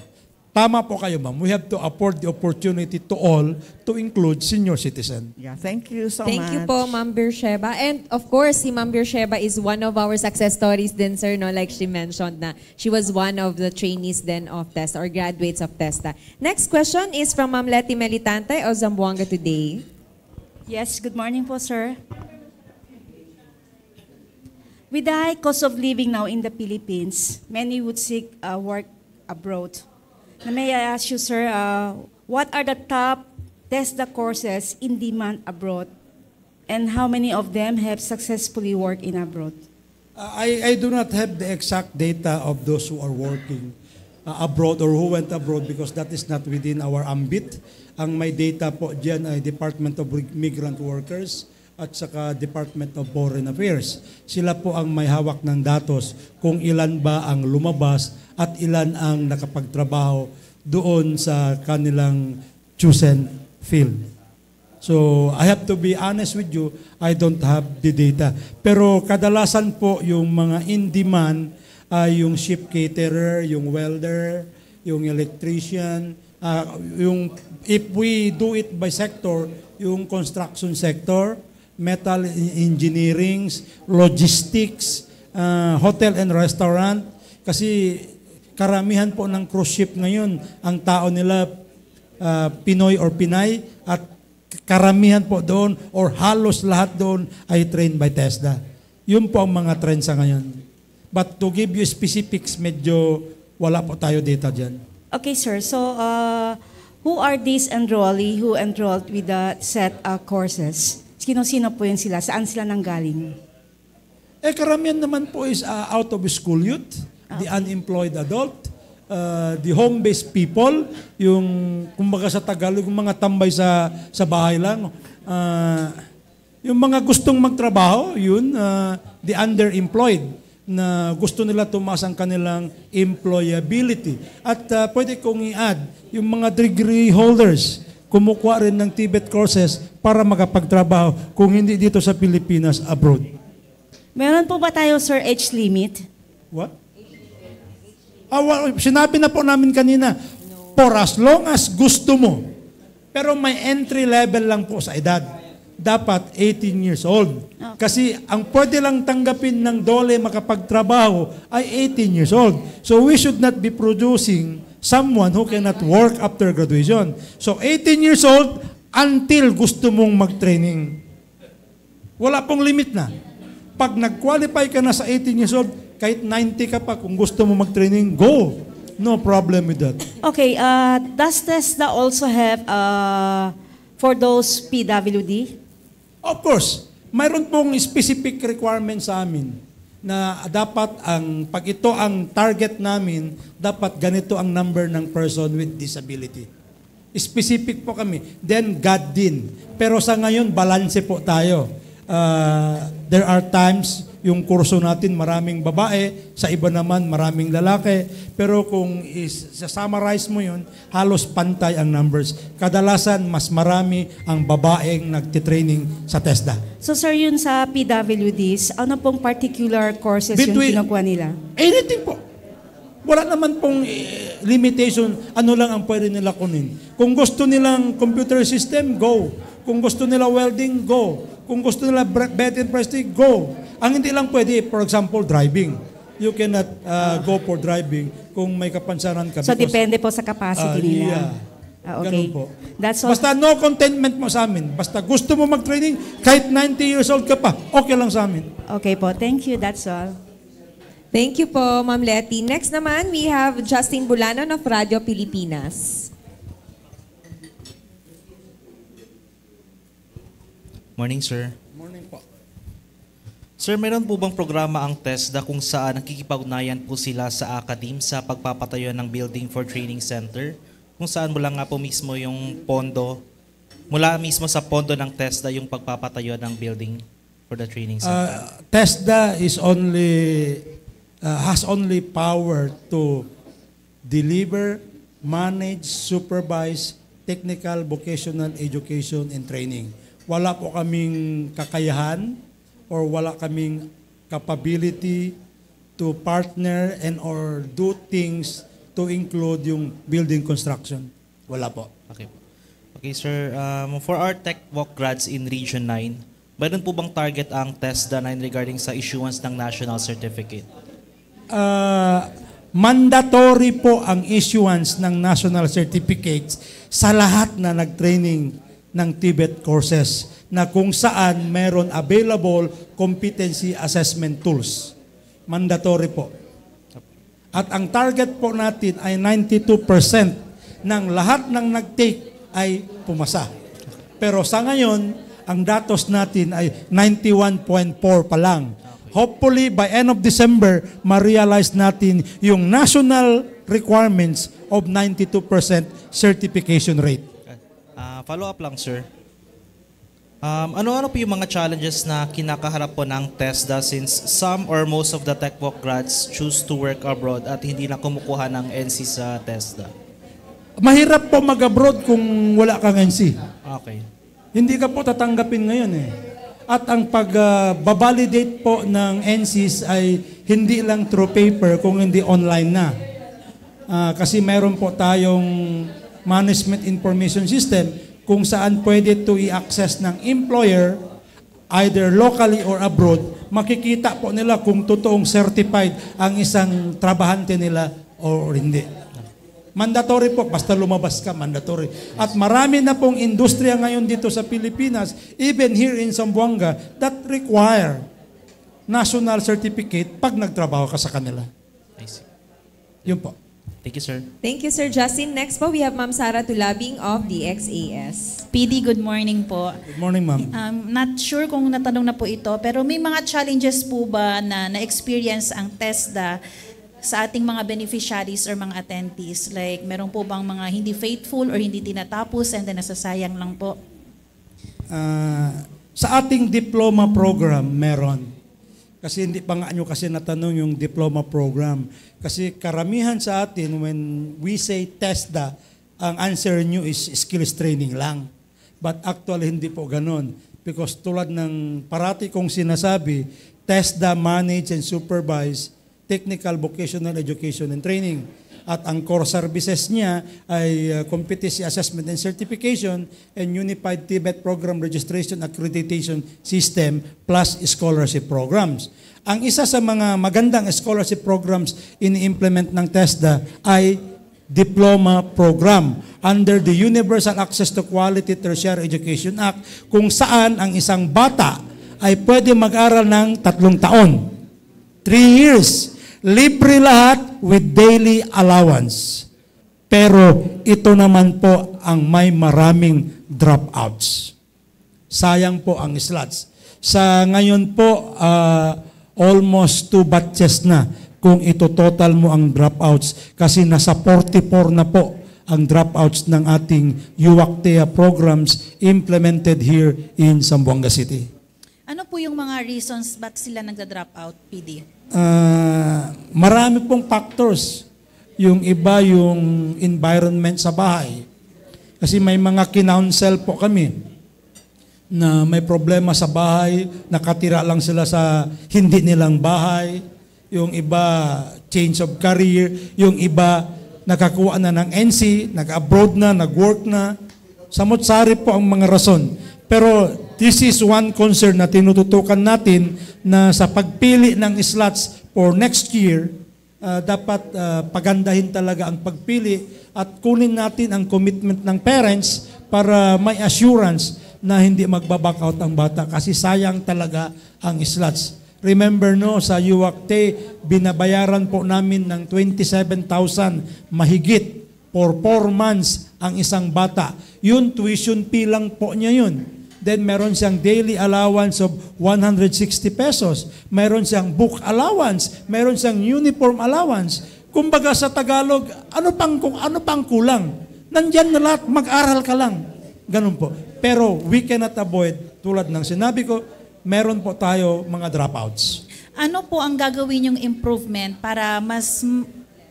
Tama po kayo, ma'am. We have to afford the opportunity to all to include senior citizen. Yeah, thank you so much. Thank you po, Ma'am Bersheba. And of course, si Ma'am Bersheba is one of our success stories din, sir, no? Like she mentioned na she was one of the trainees then of TESDA or graduates of TESDA. Next question is from Ma'am Letty Melitante of Zamboanga Today. Yes, good morning po, sir. With the high cost of living now in the Philippines, many would seek work abroad. Now, may I ask you, sir, what are the top TESDA courses in demand abroad, and how many of them have successfully worked in abroad? I do not have the exact data of those who are working abroad or who went abroad because that is not within our ambit. Ang may data po dyan ay Department of Migrant Workers at saka Department of Foreign Affairs. Sila po ang may hawak ng datos kung ilan ba ang lumabas at ilan ang nakapagtrabaho doon sa kanilang chosen field. So, I have to be honest with you, I don't have the data. Pero kadalasan po yung mga in-demand ay yung ship caterer, yung welder, yung electrician, yung if we do it by sector, yung construction sector, metal engineering, logistics, hotel and restaurant. Kasi karamihan po ng cruise ship ngayon, ang tao nila Pinoy or Pinay at karamihan po doon or halos lahat doon ay trained by TESDA. Yun po ang mga trend sa ngayon. But to give you specifics, medyo wala po tayo data dyan. Okay, sir. So, who are these enrollee who enrolled with the set courses? Sino-sino po yun sila? Saan sila nanggaling? Karamihan naman po is out of school youth, the unemployed adult, the home-based people, yung kumbaga sa Tagalog, yung mga tambay sa bahay lang, yung mga gustong magtrabaho, yun, the underemployed, na gusto nila tumaas ang kanilang employability. At pwede kong i-add, yung mga degree holders, kumukuha rin ng TVET courses para makapagtrabaho kung hindi dito sa Pilipinas, abroad. Meron po ba tayo, sir, age limit? What? Sinabi na po namin kanina, for as long as gusto mo, pero may entry level lang po sa edad. Dapat 18 years old. Kasi ang pwede lang tanggapin ng DOLE makapagtrabaho ay 18 years old. So we should not be producing someone who cannot work after graduation. So 18 years old until gusto mong mag-training. Wala pong limit na. Pag nag-qualify ka na sa 18 years old, kahit 90 ka pa, kung gusto mo mag-training, go. No problem with that. Okay, does TESDA also have for those PWD? Of course, mayroon pong specific requirement sa amin na dapat pag ito ang target namin, dapat ganito ang number ng person with disability. Specific po kami. Then God din. Pero sa ngayon, balance po tayo. There are times yung kurso natin maraming babae, sa iba naman maraming lalaki. Pero kung summarize mo yun, halos pantay ang numbers. Kadalasan, mas marami ang babaeng nagtitraining sa TESDA. So sir, yun sa PWDs, ano pong particular courses yung kinukuha nila? Anything po. Wala naman pong limitation, ano lang ang pwede nila kunin. Kung gusto nilang computer system, go. Kung gusto nila welding, go. Kung gusto nila bed and breakfast, go. Ang hindi lang pwede, for example, driving. You cannot go for driving kung may kapansanan ka. So depende po sa capacity nila. Yeah. Okay. Ganun po. That's all. Basta no contentment mo sa amin. Basta gusto mo mag-training, kahit 90 years old ka pa, okay lang sa amin. Okay po. Thank you. That's all. Thank you po, Ma'am Letty. Next naman, we have Justin Bulanon of Radio Pilipinas. Morning, sir. Morning po. Sir, meron po bang programa ang TESDA kung saan nakikipag-ugnayan po sila sa academe sa pagpapatayo ng building for training center? Kung saan mula nga po mismo yung pondo, mula mismo sa pondo ng TESDA yung pagpapatayo ng building for the training center? TESDA is has only power to deliver, manage, supervise technical, vocational education and training. Wala po kaming kakayahan or wala kaming capability to partner and or do things to include yung building construction. Wala po. Okay po. Okay, sir. For our Tech Walk grads in Region 9, mayroon po bang target ang TESDA 9 regarding sa issuance ng national certificate? Mandatory po ang issuance ng national certificates sa lahat na nag-training ng TVET courses na kung saan meron available competency assessment tools. Mandatory po. At ang target po natin ay 92% ng lahat ng nag-take ay pumasa. Pero sa ngayon, ang datos natin ay 91.4 pa lang. Hopefully, by end of December, ma-realize natin yung national requirements of 92% certification rate. Follow up lang, sir. Ano-ano po yung mga challenges na kinakaharap po ng TESDA since some or most of the TechVoc grads choose to work abroad at hindi na kumukuha ng NC sa TESDA? Mahirap po mag-abroad kung wala kang NC. Okay. Hindi ka po tatanggapin ngayon eh. At ang pag-validate po ng NCs ay hindi lang through paper kung hindi online na. Kasi meron po tayong management information system kung saan pwede to i-access ng employer either locally or abroad. Makikita po nila kung totoong certified ang isang trabahante nila or hindi. Mandatory po, basta lumabas ka, mandatory. At marami na pong industriya ngayon dito sa Pilipinas, even here in Zamboanga, that require national certificate pag nagtrabaho ka sa kanila. I see. Yun po. Thank you, sir. Thank you, Sir Justin. Next po, we have Ma'am Sara Tulabing of the XAS. PD, good morning po. Good morning, ma'am. Not sure kung natanong na po ito, pero may mga challenges po ba na na-experience ang TESDA sa ating mga beneficiaries or mga attendees? Like, meron po bang mga hindi faithful or hindi tinatapos and then nasasayang lang po? Sa ating diploma program, meron. Kasi hindi pa nga nyo kasi natanong yung diploma program. Kasi karamihan sa atin, when we say TESDA, ang answer nyo is skills training lang. But actually, hindi po ganun. Because tulad ng parati kong sinasabi, TESDA manage and supervise technical vocational education and training. At ang core services niya ay competency assessment and certification and unified TVET program registration accreditation system plus scholarship programs. Ang isa sa mga magandang scholarship programs ini-implement ng TESDA ay diploma program under the Universal Access to Quality Tertiary Education Act, kung saan ang isang bata ay pwede mag-aral ng 3 taon. 3 years. Libre lahat with daily allowance. Pero ito naman po ang may maraming dropouts. Sayang po ang slots. Sa ngayon po, almost 2 batches na kung ito total mo ang dropouts. Kasi nasa 44 na po ang dropouts ng ating UACTEA programs implemented here in Zamboanga City. Ano po yung mga reasons ba't sila nagda-drop out, PD? Marami pong factors. Yung iba, yung environment sa bahay. Kasi may mga kinounsel po kami na may problema sa bahay, nakatira lang sila sa hindi nilang bahay. Yung iba, change of career. Yung iba, nakakuha na ng NC, nag-abroad na, nag-work na. Samot-sari po ang mga rason. Pero this is one concern na tinututukan natin na sa pagpili ng slots for next year, dapat pagandahin talaga ang pagpili at kunin natin ang commitment ng parents para may assurance na hindi magbaback out ang bata kasi sayang talaga ang slots. Remember no, sa UACTE, binabayaran po namin ng 27,000 mahigit for 4 months ang isang bata. Yun, tuition fee lang po niya yun. Then meron siyang daily allowance of 160 pesos. Meron siyang book allowance. Meron siyang uniform allowance. Kumbaga sa Tagalog, ano pang kulang? Nandyan na lahat, mag-aral ka lang. Ganun po. Pero we cannot avoid, tulad ng sinabi ko, meron po tayo mga dropouts. Ano po ang gagawin yung improvement para mas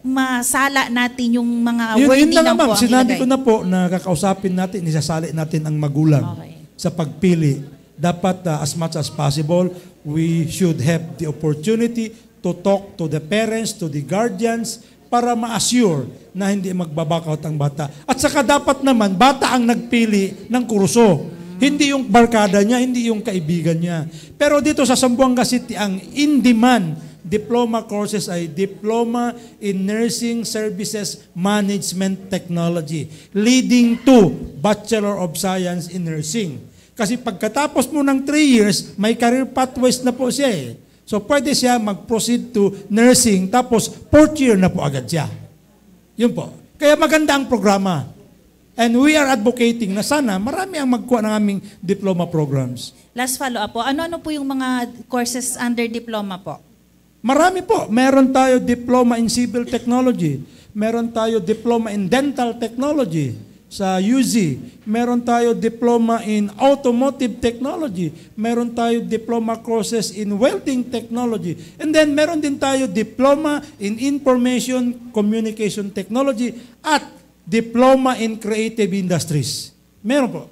masala natin yung mga worthy lang po ang sinabi ilagay? ko na po na kakausapin natin, isasali natin ang magulang. Okay. Sa pagpili. Dapat as much as possible, we should have the opportunity to talk to the parents, to the guardians, para ma-assure na hindi magbaback out ang bata. At saka dapat naman, bata ang nagpili ng kurso. Hindi yung barkada niya, hindi yung kaibigan niya. Pero dito sa Zamboanga City, ang in-demand diploma courses ay Diploma in Nursing Services Management Technology, leading to Bachelor of Science in Nursing. Kasi pagkatapos mo ng 3 years, may career pathways na po siya eh. So pwede siya mag-proceed to nursing, tapos 4th year na po agad siya. Yun po. Kaya maganda ang programa. And we are advocating na sana marami ang magkuha ng aming diploma programs. Last follow-up po, ano-ano po yung mga courses under diploma po? Marami po. Meron tayo diploma in civil technology. Meron tayo diploma in dental technology sa UZ. Meron tayo diploma in automotive technology. Meron tayo diploma courses in welding technology. And then meron din tayo diploma in information communication technology at diploma in creative industries. Meron po.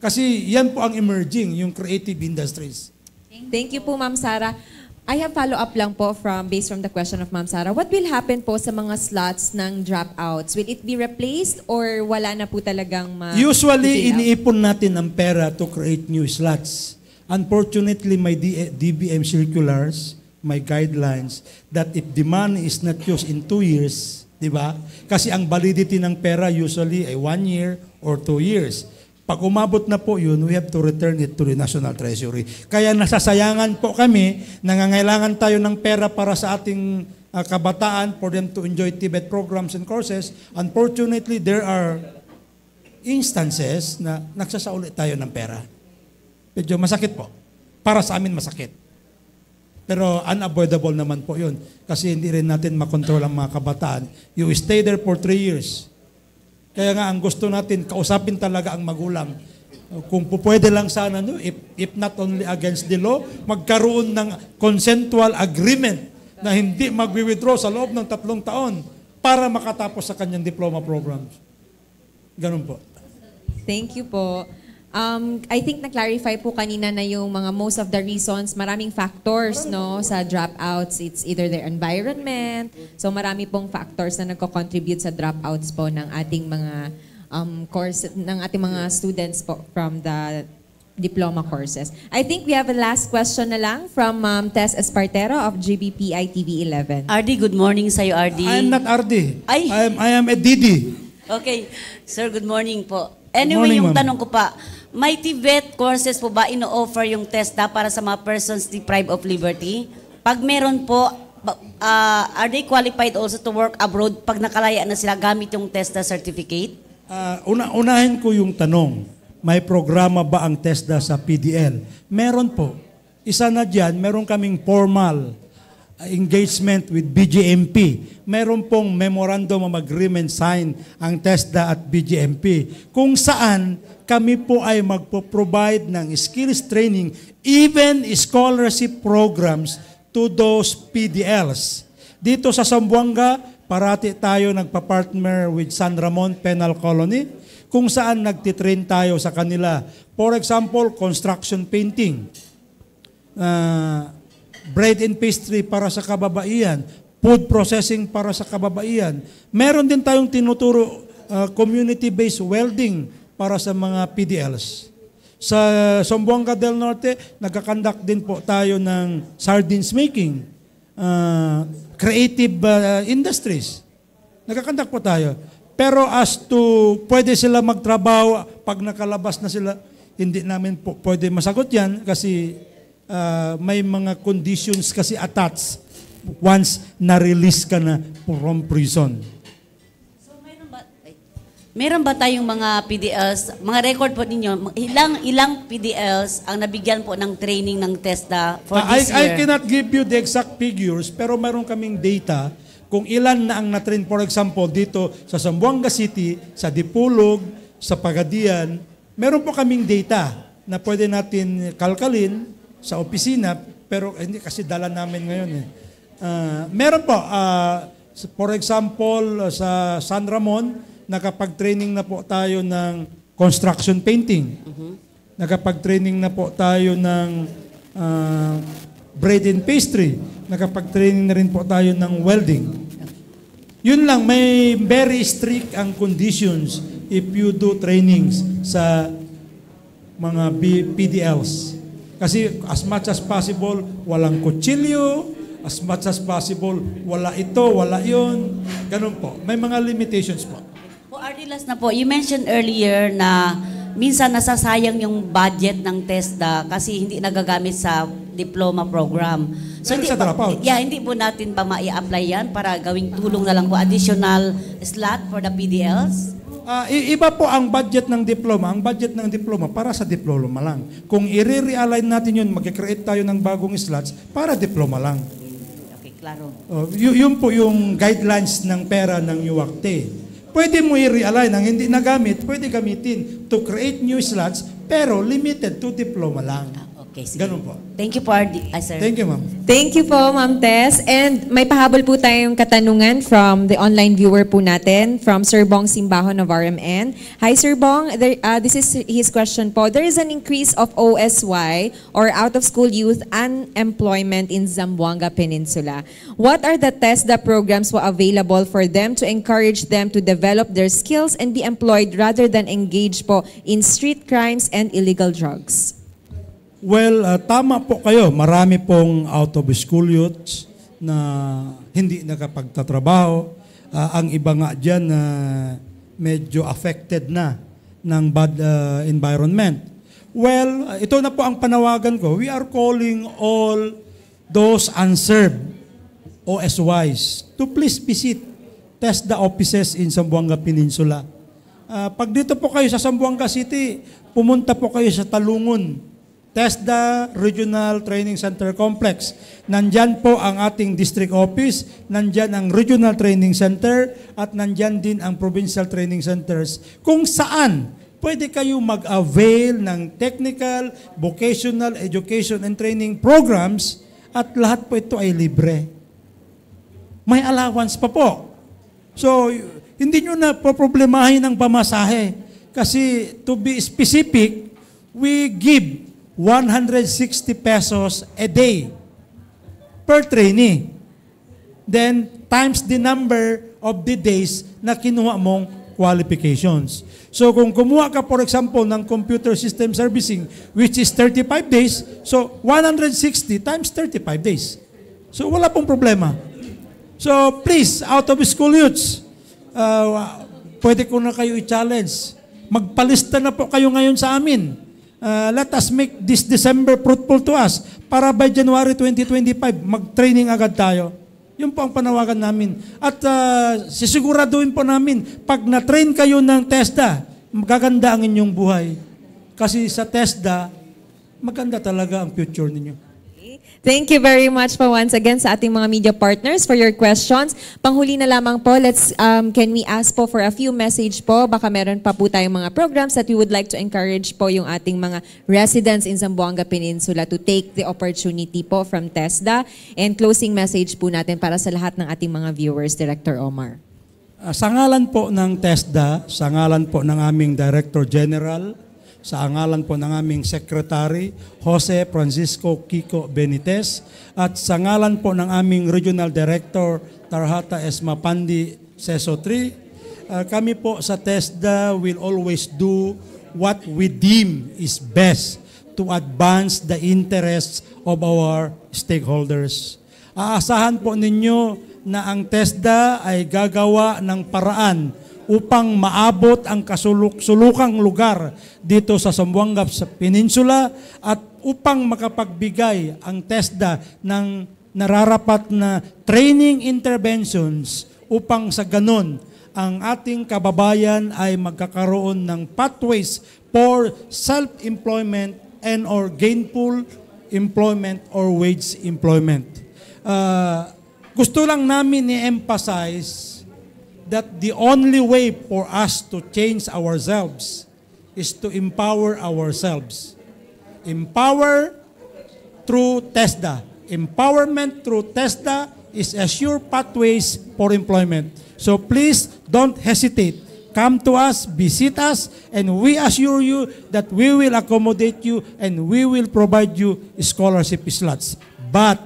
Kasi yan po ang emerging, yung creative industries. Thank you po, Ma'am Sara. I have follow-up lang po based from the question of Ma'am Sara. What will happen po sa mga slots ng dropouts? Will it be replaced or wala na po talagang Usually, iniipon natin ang pera to create new slots. Unfortunately, may DBM circulars, may guidelines that if the money is not used in 2 years, di ba? Kasi ang validity ng pera usually ay 1 year or 2 years. Pag umabot na po yun, we have to return it to the National Treasury. Kaya nasasayangan po kami, nangangailangan tayo ng pera para sa ating kabataan for them to enjoy TVET programs and courses. Unfortunately, there are instances na nagsasauli tayo ng pera. Medyo masakit po. Para sa amin masakit. Pero unavoidable naman po yun. Kasi hindi rin natin makontrol ang mga kabataan. You stay there for 3 years. Kaya nga ang gusto natin, kausapin talaga ang magulang. Kung pwede lang sana, no, if not only against the law, magkaroon ng consensual agreement na hindi mag-withdraw sa loob ng 3 taon para makatapos sa kanyang diploma programs. Ganun po. Thank you po. I think na-clarify po kanina na yung mga most of the reasons, maraming factors no sa dropouts. It's either their environment. So marami pong factors na nagko-contribute sa dropouts po ng ating mga course ng ating mga students po from the diploma courses. I think we have a last question na lang from Tess Espartero of GBPI TV 11. RD, good morning sa'yo, RD. I am not RD. Ay. I am a Didi. Okay. Sir, good morning po. Anyway, yung tanong ko pa, may TVET courses po ba ino-offer yung TESDA para sa mga persons deprived of liberty? Pag meron po, are they qualified also to work abroad pag nakalaya na sila gamit yung TESDA certificate? Unahin ko yung tanong, may programa ba ang TESDA sa PDL? Meron po. Isa na dyan, meron kaming formal engagement with BGMP. Meron pong memorandum of agreement sign ang TESDA at BGMP kung saan kami po ay magpo-provide ng skills training, even scholarship programs to those PDLs. Dito sa Zamboanga, parati tayo nagpa-partner with San Ramon Penal Colony kung saan nagtitrain tayo sa kanila. For example, construction painting, bread and pastry para sa kababaihan, food processing para sa kababaihan. Meron din tayong tinuturo community-based welding para sa mga PDLs. Sa Zamboanga del Norte, nagkakandak din po tayo ng sardines making, creative industries. Nagkakandak po tayo. Pero as to pwede sila magtrabaho pag nakalabas na sila, hindi namin po pwede masagot yan kasi may mga conditions kasi attached once na-release ka na from prison. So meron ba tayong mga PDLs, mga record po ninyo, ilang PDLs ang nabigyan po ng training ng TESDA for this year? I cannot give you the exact figures, pero meron kaming data kung ilan na ang na-train. For example, dito sa Zamboanga City, sa Dipolog, sa Pagadian, meron po kaming data na pwede natin kalkalin sa opisina, pero hindi kasi dala namin ngayon. Meron po, for example, sa San Ramon, nakapag-training na po tayo ng construction painting. Nakapag-training na po tayo ng bread and pastry. Nakapag-training na rin po tayo ng welding. Yun lang, may very strict ang conditions if you do trainings sa mga PDLs. Kasi as much as possible, walang kutsilyo, as much as possible, wala ito, wala yun. Ganun po. May mga limitations po. Po, Ardilas na po, you mentioned earlier na minsan nasasayang yung budget ng TESDA kasi hindi nagagamit sa diploma program. So Dahil sa dropouts. hindi po natin ba mai-apply yan para gawing tulong na lang po, additional slot for the PDLs? Iba po ang budget ng diploma. Ang budget ng diploma para sa diploma lang. Kung i-realign natin yun, mag-create tayo ng bagong slots para diploma lang. Okay, klaro. Yun po yung guidelines ng pera ng UACTE. Pwede mo i-realign. Ang hindi nagamit, pwede gamitin to create new slots, pero limited to diploma lang. Okay, sige. Ganun po. Thank you po, sir. Thank you, ma'am. Thank you po, Ma'am Tess. And may pahabol po tayong katanungan from the online viewer po natin, from Sir Bong Simbahon of RMN. Hi, Sir Bong. This is his question po. There is an increase of OSY or out-of-school youth unemployment in Zamboanga Peninsula. What are the TESDA programs available for them to encourage them to develop their skills and be employed rather than engage po in street crimes and illegal drugs? Well, tama po kayo. Marami pong out-of-school youths na hindi nakapagtatrabaho. Ang iba nga dyan na medyo affected na ng bad environment. Well, ito na po ang panawagan ko. We are calling all those unserved OSYs to please visit TESDA offices in Zamboanga Peninsula. Pag dito po kayo sa Zamboanga City, pumunta po kayo sa Talungon, TESDA Regional Training Center Complex. Nandyan po ang ating district office, nandyan ang Regional Training Center, at nandyan din ang Provincial Training Centers, kung saan pwede kayo mag-avail ng technical, vocational, education, and training programs, at lahat po ito ay libre. May allowance pa po. So, hindi nyo na problemahin ang pamasahe. Kasi, to be specific, we give 160 pesos a day per trainee. Then, times the number of the days na kinuha mong qualifications. So, kung kumuha ka, for example, ng computer system servicing, which is 35 days, so 160 times 35 days. So, wala pong problema. So, please, out-of-school youths, pwede ko na kayo i-challenge. Magpalista na po kayo ngayon sa amin. Let us make this December fruitful to us para by January 2025, mag-training agad tayo. Yun po ang panawagan namin. At sisiguraduhin po namin, pag na-train kayo ng TESDA, magaganda ang inyong buhay. Kasi sa TESDA, maganda talaga ang future ninyo. Thank you very much po once again sa ating mga media partners for your questions. Panghuli na lamang po, can we ask po for a few message po? Baka meron pa po tayong mga programs that we would like to encourage po yung ating mga residents in Zamboanga Peninsula to take the opportunity po from TESDA. And closing message po natin para sa lahat ng ating mga viewers, Director Omar. Sa ngalan po ng TESDA, sa ngalan po ng aming Director General, sa ngalan po ng aming Secretary, Jose Francisco Kiko Benitez, at sa ngalan po ng aming Regional Director, Tarhata Esmapandi Seso 3, kami po sa TESDA will always do what we deem is best to advance the interests of our stakeholders. Aasahan po ninyo na ang TESDA ay gagawa ng paraan upang maabot ang kasulukang lugar dito sa Zamboanga Peninsula at upang makapagbigay ang TESDA ng nararapat na training interventions upang sa ganon ang ating kababayan ay magkakaroon ng pathways for self-employment and or gainful employment or wage employment. Gusto lang namin i-emphasize that the only way for us to change ourselves is to empower ourselves. Empower through TESDA. Empowerment through TESDA is a sure pathways for employment. So please don't hesitate. Come to us, visit us, and we assure you that we will accommodate you and we will provide you scholarship slots. But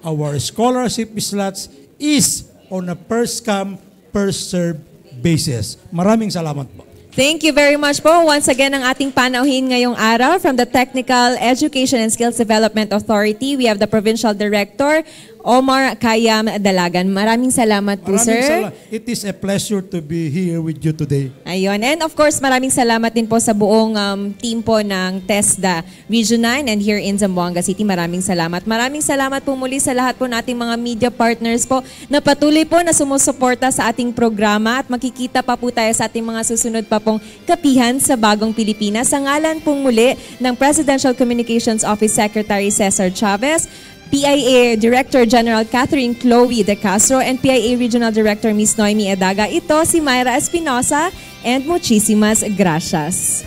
our scholarship slots is on a first come, first serve basis. Maraming salamat po. Thank you very much po. Once again, ang ating panauhin ngayong araw from the Technical Education and Skills Development Authority, we have the Provincial Director Omar Kayam Dalagan. Maraming salamat po, sir. It is a pleasure to be here with you today. Ayun. And of course, maraming salamat din po sa buong team po ng TESDA Region 9 and here in Zamboanga City. Maraming salamat. Maraming salamat po muli sa lahat po nating mga media partners po na patuloy po na sumusuporta sa ating programa at makikita pa po tayo sa ating mga susunod pa pong kapihan sa Bagong Pilipinas. Sa ngalan pong muli ng Presidential Communications Office Secretary Cesar Chavez, PIA Director General Catherine Chloe De Castro, and PIA Regional Director Ms. Noemi Edaga. Ito si Myra Espinosa, and muchísimas gracias.